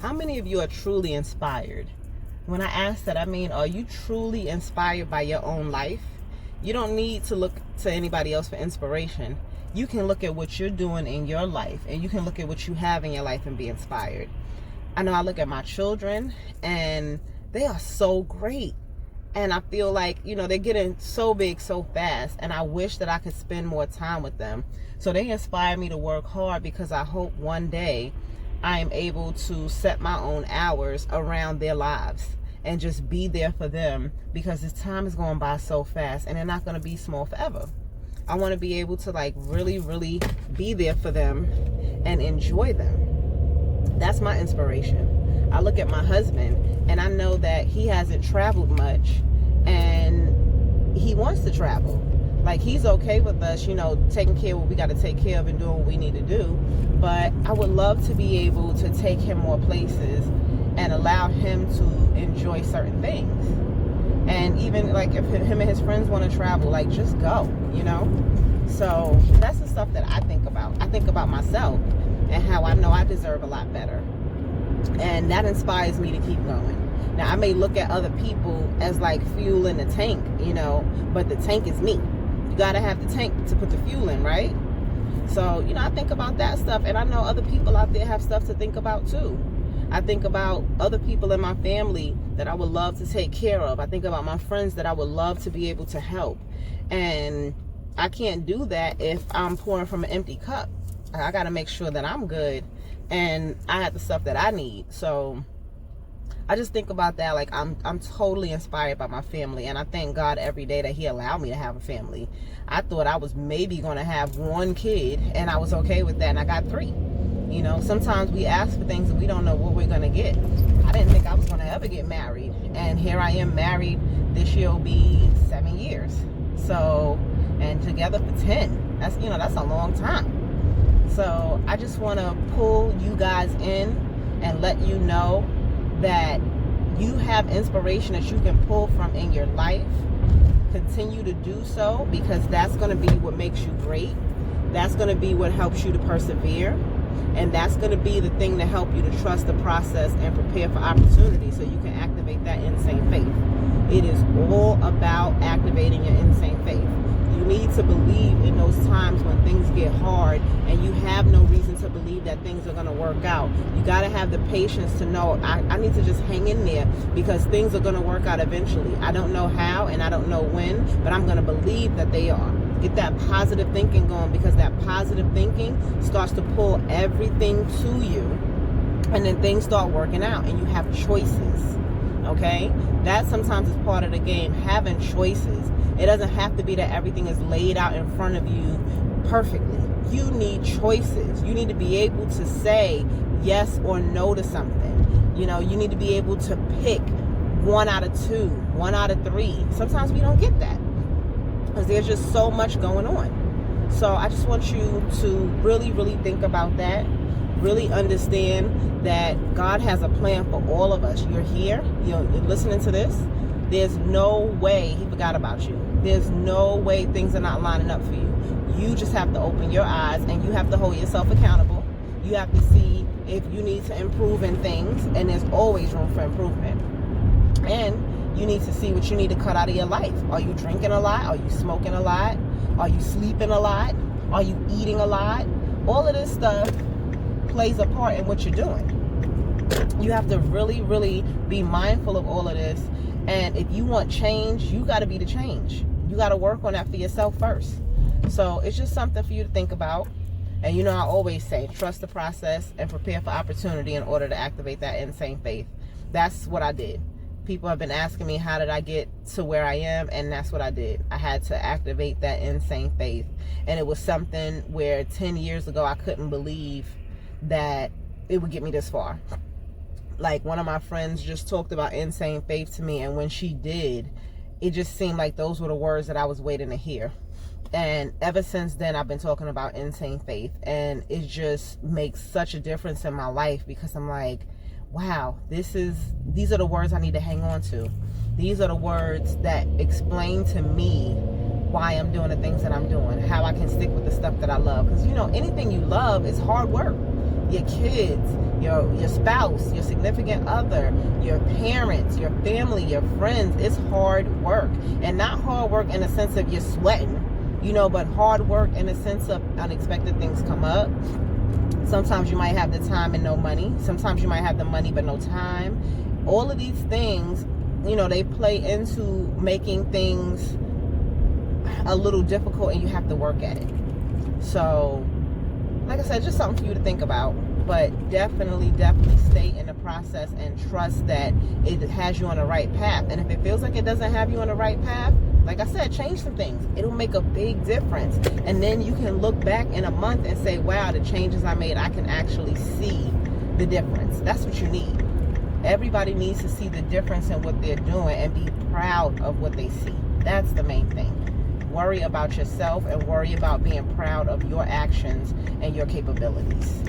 How many of you are truly inspired? When I ask that, I mean, are you truly inspired by your own life? You don't need to look to anybody else for inspiration. You can look at what you're doing in your life, and you can look at what you have in your life and be inspired. I know I look at my children, and they are so great. And I feel like, they're getting so big so fast, and I wish that I could spend more time with them. So they inspire me to work hard, because I hope one day I am able to set my own hours around their lives and just be there for them, because this time is going by so fast and they're not going to be small forever. I want to be able to really, really be there for them and enjoy them. That's my inspiration. I look at my husband, and I know that he hasn't traveled much, and he wants to travel. He's okay with us, taking care of what we got to take care of and doing what we need to do. But I would love to be able to take him more places and allow him to enjoy certain things. And even if him and his friends want to travel, just go, So that's the stuff that I think about. I think about myself and how I know I deserve a lot better. And that inspires me to keep going. Now, I may look at other people as fuel in the tank, but the tank is me. You got to have the tank to put the fuel in, right? So, I think about that stuff, and I know other people out there have stuff to think about too. I think about other people in my family that I would love to take care of. I think about my friends that I would love to be able to help. And I can't do that if I'm pouring from an empty cup. I got to make sure that I'm good and I have the stuff that I need. So I just think about that. I'm totally inspired by my family, and I thank God every day that he allowed me to have a family. I thought I was maybe going to have one kid, and I was okay with that, and I got 3. Sometimes we ask for things and we don't know what we're going to get. I didn't think I was going to ever get married, and here I am married. This year will be 7 years. So, and together for 10. That's a long time. So I just want to pull you guys in and let you know that you have inspiration that you can pull from in your life. Continue to do so, because that's going to be what makes you great. That's going to be what helps you to persevere, and that's going to be the thing to help you to trust the process and prepare for opportunity, so you can activate that insane faith. It is all about activating your insane faith. You need to believe in those times when things get hard and you have no reason to believe that things are going to work out. You got to have the patience to know, I need to just hang in there, because things are going to work out eventually. I don't know how and I don't know when, but I'm going to believe that they are. Get that positive thinking going, because that positive thinking starts to pull everything to you, and then things start working out and you have choices. Okay? That sometimes is part of the game, having choices. It doesn't have to be that everything is laid out in front of you perfectly. You need choices. You need to be able to say yes or no to something. You need to be able to pick 1 out of 2, 1 out of 3. Sometimes we don't get that, because there's just so much going on. So I just want you to really, really think about that. Really understand that God has a plan for all of us. You're here, you're listening to this. There's no way he forgot about you. There's no way things are not lining up for you. You just have to open your eyes, and you have to hold yourself accountable. You have to see if you need to improve in things, and there's always room for improvement. And you need to see what you need to cut out of your life. Are you drinking a lot? Are you smoking a lot? Are you sleeping a lot? Are you eating a lot? All of this stuff plays a part in what you're doing. You have to really, really be mindful of all of this. And if you want change, you got to be the change. You got to work on that for yourself first. So it's just something for you to think about. And I always say, trust the process and prepare for opportunity in order to activate that insane faith. That's what I did. People have been asking me, how did I get to where I am? And that's what I did. I had to activate that insane faith. And it was something where 10 years ago, I couldn't believe that it would get me this far. One of my friends just talked about insane faith to me, and when she did, it just seemed like those were the words that I was waiting to hear. And ever since then, I've been talking about insane faith, and it just makes such a difference in my life, because I'm like, wow, these are the words I need to hang on to. These are the words that explain to me why I'm doing the things that I'm doing, how I can stick with the stuff that I love. Because anything you love is hard work. Your kids, your spouse, your significant other, your parents, your family, your friends. It's hard work. And not hard work in a sense of you're sweating, but hard work in a sense of unexpected things come up. Sometimes you might have the time and no money. Sometimes you might have the money but no time. All of these things, they play into making things a little difficult, and you have to work at it. So, like I said, just something for you to think about. But definitely stay in the process and trust that it has you on the right path. And if it feels like it doesn't have you on the right path, like I said, change some things. It'll make a big difference. And then you can look back in a month and say, wow, the changes I made, I can actually see the difference. That's what you need. Everybody needs to see the difference in what they're doing and be proud of what they see. That's the main thing. Worry about yourself and worry about being proud of your actions and your capabilities.